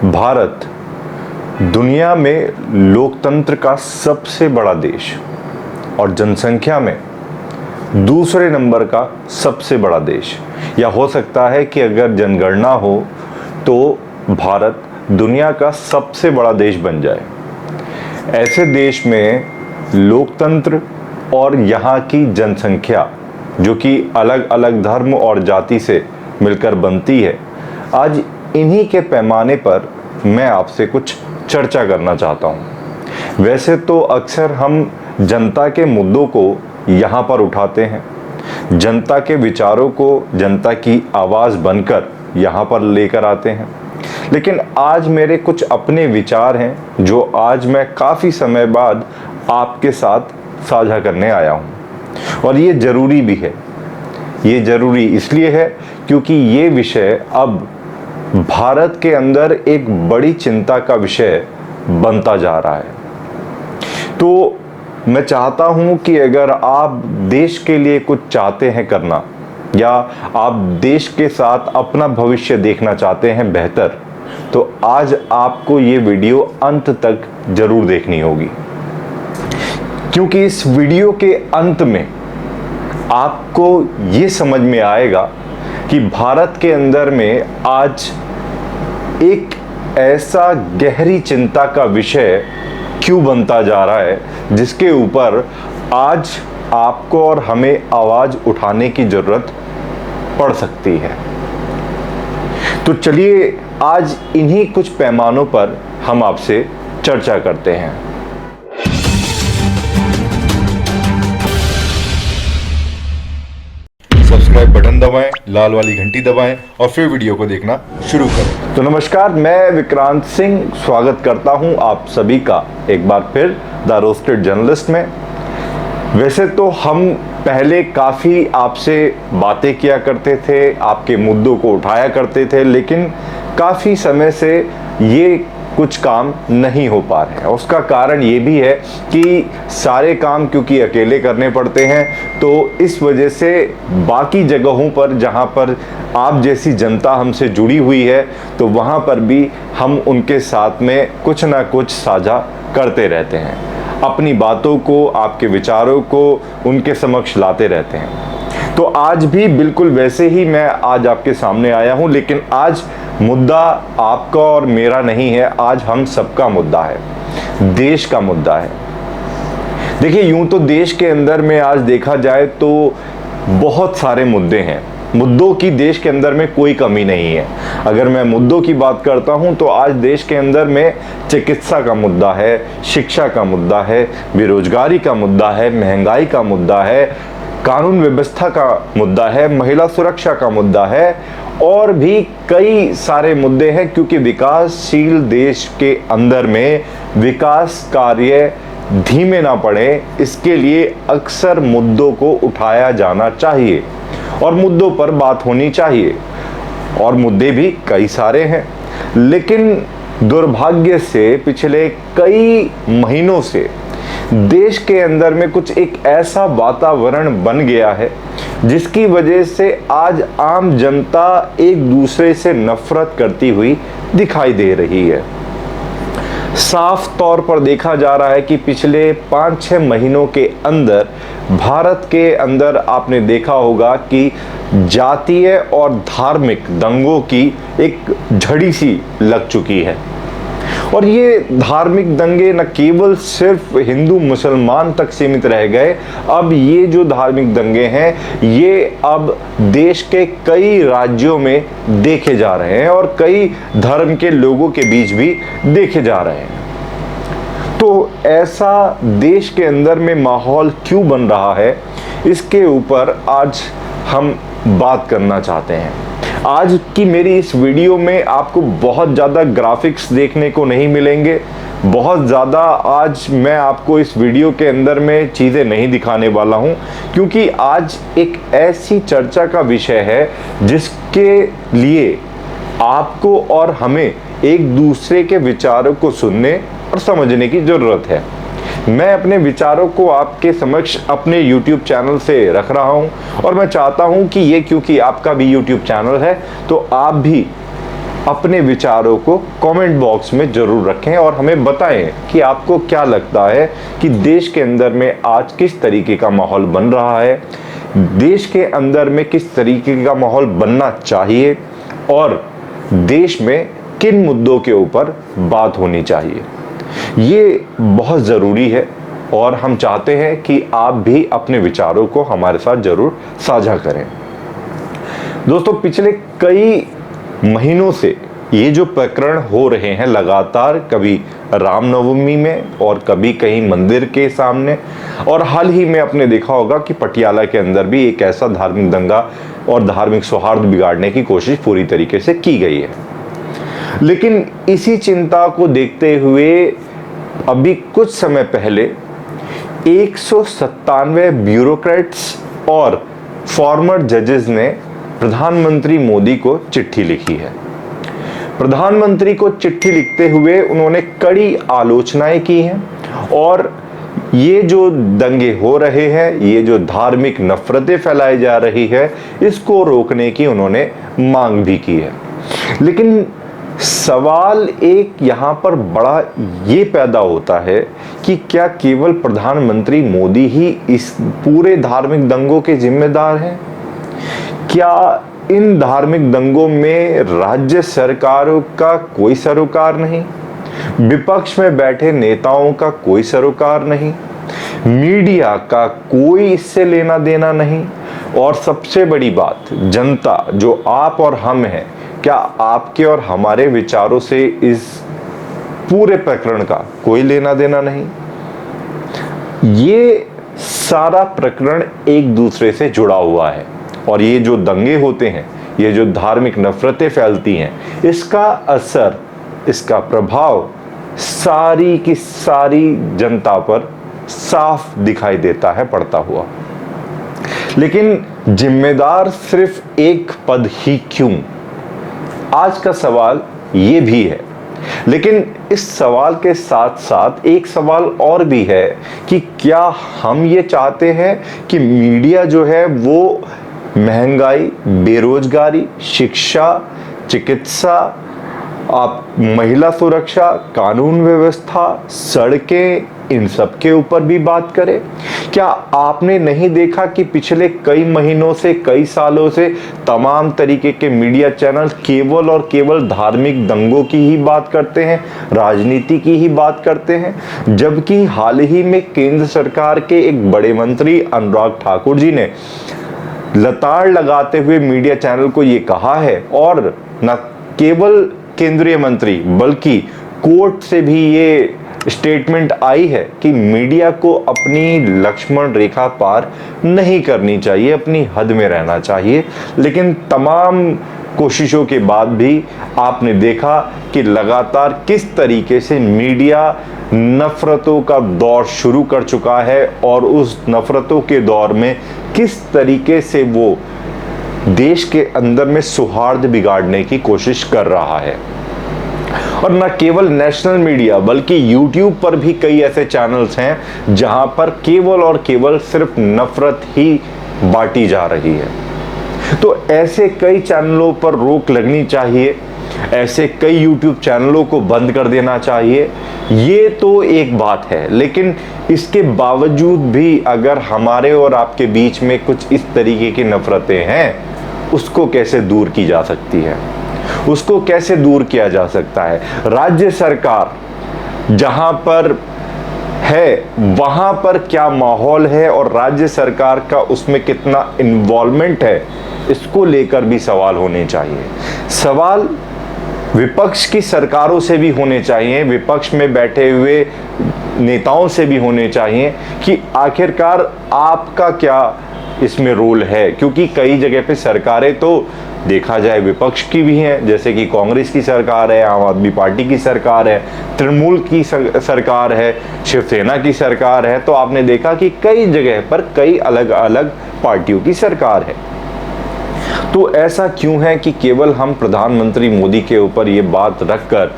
भारत दुनिया में लोकतंत्र का सबसे बड़ा देश और जनसंख्या में दूसरे नंबर का सबसे बड़ा देश, या हो सकता है कि अगर जनगणना हो तो भारत दुनिया का सबसे बड़ा देश बन जाए। ऐसे देश में लोकतंत्र और यहाँ की जनसंख्या, जो कि अलग अलग धर्म और जाति से मिलकर बनती है, आज इन्हीं के पैमाने पर मैं आपसे कुछ चर्चा करना चाहता हूँ। वैसे तो अक्सर हम जनता के मुद्दों को यहाँ पर उठाते हैं, जनता के विचारों को जनता की आवाज़ बनकर यहाँ पर लेकर आते हैं, लेकिन आज मेरे कुछ अपने विचार हैं जो आज मैं काफ़ी समय बाद आपके साथ साझा करने आया हूँ। और ये ज़रूरी भी है। ये ज़रूरी इसलिए है क्योंकि ये विषय अब भारत के अंदर एक बड़ी चिंता का विषय बनता जा रहा है। तो मैं चाहता हूं कि अगर आप देश के लिए कुछ चाहते हैं करना, या आप देश के साथ अपना भविष्य देखना चाहते हैं बेहतर, तो आज आपको ये वीडियो अंत तक जरूर देखनी होगी, क्योंकि इस वीडियो के अंत में आपको ये समझ में आएगा कि भारत के अंदर में आज एक ऐसा गहरी चिंता का विषय क्यों बनता जा रहा है, जिसके ऊपर आज आपको और हमें आवाज उठाने की जरूरत पड़ सकती है। तो चलिए आज इन्हीं कुछ पैमानों पर हम आपसे चर्चा करते हैं। सब्सक्राइब बटन दबाएं, लाल वाली घंटी दबाएं और फिर वीडियो को देखना शुरू करें। तो नमस्कार, मैं विक्रांत सिंह स्वागत करता हूं आप सभी का एक बार फिर द रोस्टेड जर्नलिस्ट में। वैसे तो हम पहले काफ़ी आपसे बातें किया करते थे, आपके मुद्दों को उठाया करते थे, लेकिन काफ़ी समय से ये कुछ काम नहीं हो पा रहे हैं। उसका कारण ये भी है कि सारे काम क्योंकि अकेले करने पड़ते हैं, तो इस वजह से बाकी जगहों पर जहां पर आप जैसी जनता हमसे जुड़ी हुई है, तो वहां पर भी हम उनके साथ में कुछ ना कुछ साझा करते रहते हैं, अपनी बातों को, आपके विचारों को उनके समक्ष लाते रहते हैं। तो आज भी बिल्कुल वैसे ही मैं आज आपके सामने आया हूं, लेकिन आज मुद्दा आपका और मेरा नहीं है, आज हम सबका मुद्दा है, देश का मुद्दा है। देखिए, यूं तो देश के अंदर में आज देखा जाए तो बहुत सारे मुद्दे हैं। मुद्दों की देश के अंदर में कोई कमी नहीं है। अगर मैं मुद्दों की बात करता हूं तो आज देश के अंदर में चिकित्सा का मुद्दा है, शिक्षा का मुद्दा है, बेरोजगारी का मुद्दा है, महंगाई का मुद्दा है, कानून व्यवस्था का मुद्दा है, महिला सुरक्षा का मुद्दा है, और भी कई सारे मुद्दे हैं। क्योंकि विकासशील देश के अंदर में विकास कार्य धीमे ना पड़े, इसके लिए अक्सर मुद्दों को उठाया जाना चाहिए और मुद्दों पर बात होनी चाहिए, और मुद्दे भी कई सारे हैं। लेकिन दुर्भाग्य से पिछले कई महीनों से देश के अंदर में कुछ एक ऐसा वातावरण बन गया है जिसकी वजह से आज आम जनता एक दूसरे से नफरत करती हुई दिखाई दे रही है। साफ तौर पर देखा जा रहा है कि पिछले 5-6 महीनों के अंदर भारत के अंदर आपने देखा होगा कि जातीय और धार्मिक दंगों की एक झड़ी सी लग चुकी है। और ये धार्मिक दंगे न केवल सिर्फ हिंदू मुसलमान तक सीमित रह गए, अब ये जो धार्मिक दंगे हैं ये अब देश के कई राज्यों में देखे जा रहे हैं और कई धर्म के लोगों के बीच भी देखे जा रहे हैं। तो ऐसा देश के अंदर में माहौल क्यों बन रहा है, इसके ऊपर आज हम बात करना चाहते हैं। आज की मेरी इस वीडियो में आपको बहुत ज़्यादा ग्राफिक्स देखने को नहीं मिलेंगे, बहुत ज़्यादा आज मैं आपको इस वीडियो के अंदर में चीज़ें नहीं दिखाने वाला हूं, क्योंकि आज एक ऐसी चर्चा का विषय है जिसके लिए आपको और हमें एक दूसरे के विचारों को सुनने और समझने की ज़रूरत है। मैं अपने विचारों को आपके समक्ष अपने YouTube चैनल से रख रहा हूं, और मैं चाहता हूं कि ये, क्योंकि आपका भी YouTube चैनल है, तो आप भी अपने विचारों को कमेंट बॉक्स में जरूर रखें और हमें बताएं कि आपको क्या लगता है कि देश के अंदर में आज किस तरीके का माहौल बन रहा है, देश के अंदर में किस तरीके का माहौल बनना चाहिए और देश में किन मुद्दों के ऊपर बात होनी चाहिए। ये बहुत ज़रूरी है और हम चाहते हैं कि आप भी अपने विचारों को हमारे साथ जरूर साझा करें। दोस्तों, पिछले कई महीनों से ये जो प्रकरण हो रहे हैं लगातार, कभी रामनवमी में और कभी कहीं मंदिर के सामने, और हाल ही में आपने देखा होगा कि पटियाला के अंदर भी एक ऐसा धार्मिक दंगा और धार्मिक सौहार्द बिगाड़ने की कोशिश पूरी तरीके से की गई है। लेकिन इसी चिंता को देखते हुए अभी कुछ समय पहले 197 ब्यूरोक्रेट्स और फॉर्मर जजेस ने प्रधानमंत्री मोदी को चिट्ठी लिखी है। प्रधानमंत्री को चिट्ठी लिखते हुए उन्होंने कड़ी आलोचनाएं की हैं और ये जो दंगे हो रहे हैं, ये जो धार्मिक नफरतें फैलाई जा रही है, इसको रोकने की उन्होंने मांग भी की है। लेकिन सवाल एक यहाँ पर बड़ा ये पैदा होता है कि क्या केवल प्रधानमंत्री मोदी ही इस पूरे धार्मिक दंगों के जिम्मेदार हैं? क्या इन धार्मिक दंगों में राज्य सरकारों का कोई सरोकार नहीं, विपक्ष में बैठे नेताओं का कोई सरोकार नहीं, मीडिया का कोई इससे लेना देना नहीं, और सबसे बड़ी बात, जनता जो आप और हम हैं, क्या आपके और हमारे विचारों से इस पूरे प्रकरण का कोई लेना देना नहीं? ये सारा प्रकरण एक दूसरे से जुड़ा हुआ है और ये जो दंगे होते हैं, ये जो धार्मिक नफरतें फैलती हैं, इसका असर, इसका प्रभाव सारी की सारी जनता पर साफ दिखाई देता है पड़ता हुआ। लेकिन जिम्मेदार सिर्फ एक पद ही क्यों? आज का सवाल ये भी है। लेकिन इस सवाल के साथ साथ एक सवाल और भी है कि क्या हम ये चाहते हैं कि मीडिया जो है वो महंगाई, बेरोजगारी, शिक्षा, चिकित्सा, महिला सुरक्षा, कानून व्यवस्था, सड़कें, इन सब के ऊपर भी बात करें? क्या आपने नहीं देखा कि पिछले कई महीनों से, कई सालों से तमाम तरीके के मीडिया चैनल केवल और केवल धार्मिक दंगों की ही बात करते हैं, राजनीति की ही बात करते हैं? जबकि हाल ही में केंद्र सरकार के एक बड़े मंत्री अनुराग ठाकुर जी ने लताड़ लगाते हुए मीडिया चैनल को ये कहा है, और न केवल केंद्रीय मंत्री बल्कि कोर्ट से भी ये स्टेटमेंट आई है कि मीडिया को अपनी लक्ष्मण रेखा पार नहीं करनी चाहिए, अपनी हद में रहना चाहिए। लेकिन तमाम कोशिशों के बाद भी आपने देखा कि लगातार किस तरीके से मीडिया नफरतों का दौर शुरू कर चुका है और उस नफरतों के दौर में किस तरीके से वो देश के अंदर में सौहार्द बिगाड़ने की कोशिश कर रहा है। और न केवल नेशनल मीडिया बल्कि YouTube पर भी कई ऐसे चैनल्स हैं जहां पर केवल और केवल सिर्फ नफरत ही बांटी जा रही है। तो ऐसे कई चैनलों पर रोक लगनी चाहिए, ऐसे कई YouTube चैनलों को बंद कर देना चाहिए। ये तो एक बात है, लेकिन इसके बावजूद भी अगर हमारे और आपके बीच में कुछ इस तरीके की नफरतें हैं, उसको कैसे दूर की जा सकती है? उसको कैसे दूर किया जा सकता है? राज्य सरकार जहां पर है वहां पर क्या माहौल है और राज्य सरकार का उसमें कितना इन्वॉल्वमेंट है, इसको लेकर भी सवाल होने चाहिए। सवाल विपक्ष की सरकारों से भी होने चाहिए, विपक्ष में बैठे हुए नेताओं से भी होने चाहिए कि आखिरकार आपका क्या इसमें रोल है। क्योंकि कई जगह पे सरकारें तो देखा जाए विपक्ष की भी हैं, जैसे कि कांग्रेस की सरकार है, आम आदमी पार्टी की सरकार है, तृणमूल की सरकार है, शिवसेना की सरकार है। तो आपने देखा कि कई जगह पर कई अलग अलग पार्टियों की सरकार है। तो ऐसा क्यों है कि केवल हम प्रधानमंत्री मोदी के ऊपर ये बात रखकर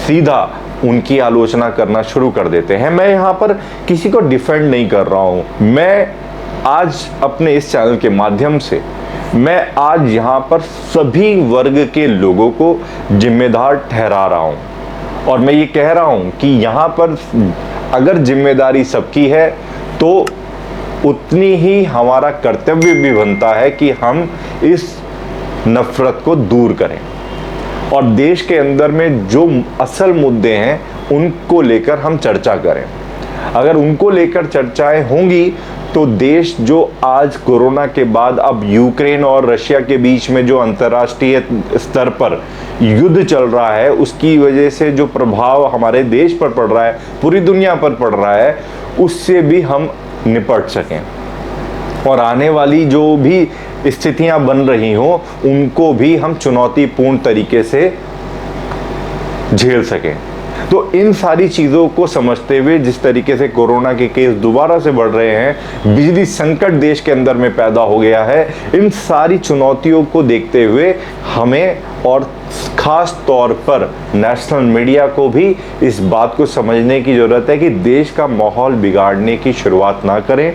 सीधा उनकी आलोचना करना शुरू कर देते हैं? मैं यहाँ पर किसी को डिफेंड नहीं कर रहा हूँ। मैं आज अपने इस चैनल के माध्यम से मैं आज यहाँ पर सभी वर्ग के लोगों को जिम्मेदार ठहरा रहा हूँ और मैं ये कह रहा हूँ कि यहाँ पर अगर जिम्मेदारी सबकी है तो उतनी ही हमारा कर्तव्य भी बनता है कि हम इस नफरत को दूर करें और देश के अंदर में जो असल मुद्दे हैं उनको लेकर हम चर्चा करें। अगर उनको लेकर चर्चाएं होंगी तो देश जो आज कोरोना के बाद अब यूक्रेन और रशिया के बीच में जो अंतर्राष्ट्रीय स्तर पर युद्ध चल रहा है उसकी वजह से जो प्रभाव हमारे देश पर पड़ रहा है, पूरी दुनिया पर पड़ रहा है, उससे भी हम निपट सकें और आने वाली जो भी स्थितियां बन रही हों उनको भी हम चुनौतीपूर्ण तरीके से झेल सकें। तो इन सारी चीज़ों को समझते हुए जिस तरीके से कोरोना के केस दोबारा से बढ़ रहे हैं, बिजली संकट देश के अंदर में पैदा हो गया है, इन सारी चुनौतियों को देखते हुए हमें और खास तौर पर नेशनल मीडिया को भी इस बात को समझने की ज़रूरत है कि देश का माहौल बिगाड़ने की शुरुआत ना करें।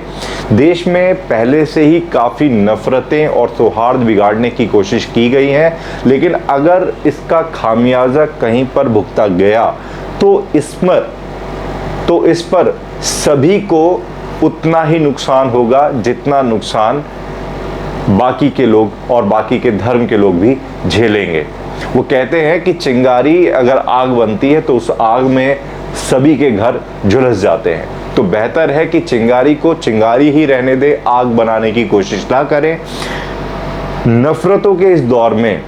देश में पहले से ही काफ़ी नफ़रतें और सौहार्द बिगाड़ने की कोशिश की गई हैं, लेकिन अगर इसका खामियाजा कहीं पर भुगता गया तो इस पर सभी को उतना ही नुकसान होगा जितना नुकसान बाकी के लोग और बाकी के धर्म के लोग भी झेलेंगे। वो कहते हैं कि चिंगारी अगर आग बनती है तो उस आग में सभी के घर झुलस जाते हैं। तो बेहतर है कि चिंगारी को चिंगारी ही रहने दे, आग बनाने की कोशिश ना करें। नफरतों के इस दौर में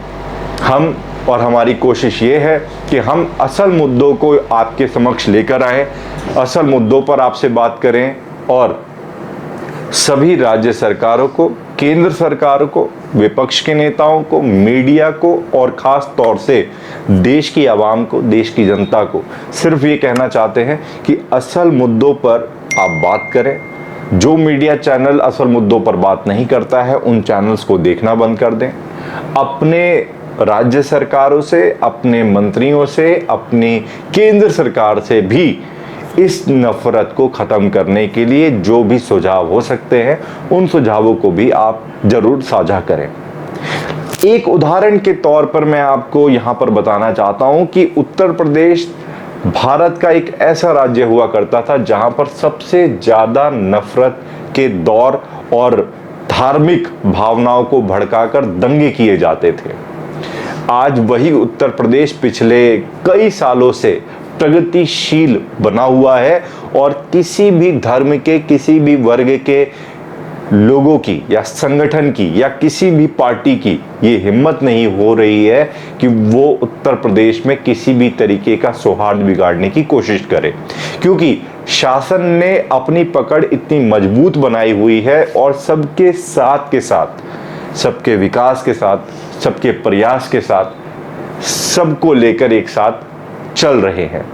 हम और हमारी कोशिश ये है कि हम असल मुद्दों को आपके समक्ष लेकर आएं, असल मुद्दों पर आपसे बात करें और सभी राज्य सरकारों को, केंद्र सरकार को, विपक्ष के नेताओं को, मीडिया को और ख़ास तौर से देश की आवाम को, देश की जनता को सिर्फ ये कहना चाहते हैं कि असल मुद्दों पर आप बात करें। जो मीडिया चैनल असल मुद्दों पर बात नहीं करता है उन चैनल्स को देखना बंद कर दें। अपने राज्य सरकारों से, अपने मंत्रियों से, अपनी केंद्र सरकार से भी इस नफरत को ख़त्म करने के लिए जो भी सुझाव हो सकते हैं उन सुझावों को भी आप ज़रूर साझा करें। एक उदाहरण के तौर पर मैं आपको यहाँ पर बताना चाहता हूँ कि उत्तर प्रदेश भारत का एक ऐसा राज्य हुआ करता था जहाँ पर सबसे ज़्यादा नफरत के दौर और धार्मिक भावनाओं को भड़काकर दंगे किए जाते थे। आज वही उत्तर प्रदेश पिछले कई सालों से प्रगतिशील बना हुआ है और किसी भी धर्म के, किसी भी वर्ग के लोगों की या संगठन की या किसी भी पार्टी की ये हिम्मत नहीं हो रही है कि वो उत्तर प्रदेश में किसी भी तरीके का सौहार्द बिगाड़ने की कोशिश करे, क्योंकि शासन ने अपनी पकड़ इतनी मजबूत बनाई हुई है और सबके साथ के साथ, सबके विकास के साथ, सबके प्रयास के साथ, सबको लेकर एक साथ चल रहे हैं।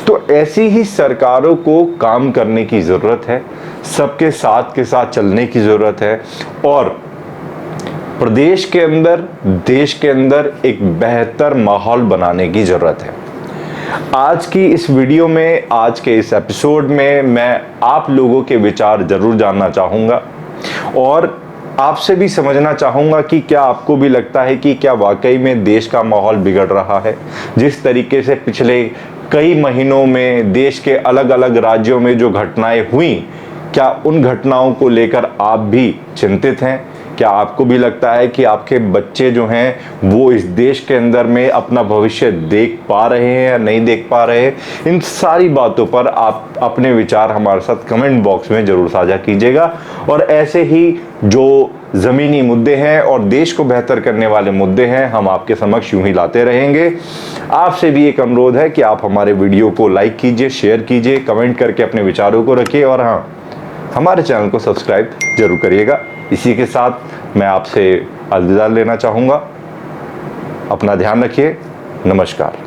तो ऐसी ही सरकारों को काम करने की ज़रूरत है, सबके साथ के साथ चलने की ज़रूरत है और प्रदेश के अंदर, देश के अंदर एक बेहतर माहौल बनाने की ज़रूरत है। आज की इस वीडियो में, आज के इस एपिसोड में मैं आप लोगों के विचार ज़रूर जानना चाहूँगा और आपसे भी समझना चाहूँगा कि क्या आपको भी लगता है कि क्या वाकई में देश का माहौल बिगड़ रहा है। जिस तरीके से पिछले कई महीनों में देश के अलग अलग राज्यों में जो घटनाएं हुई, क्या उन घटनाओं को लेकर आप भी चिंतित हैं? क्या आपको भी लगता है कि आपके बच्चे जो हैं वो इस देश के अंदर में अपना भविष्य देख पा रहे हैं या नहीं देख पा रहे हैं? इन सारी बातों पर आप अपने विचार हमारे साथ कमेंट बॉक्स में ज़रूर साझा कीजिएगा और ऐसे ही जो ज़मीनी मुद्दे हैं और देश को बेहतर करने वाले मुद्दे हैं हम आपके समक्ष यूं ही लाते रहेंगे। आपसे भी एक अनुरोध है कि आप हमारे वीडियो को लाइक कीजिए, शेयर कीजिए, कमेंट करके अपने विचारों को रखिए और हाँ, हमारे चैनल को सब्सक्राइब जरूर करिएगा। इसी के साथ मैं आपसे अलविदा लेना चाहूँगा। अपना ध्यान रखिए। नमस्कार।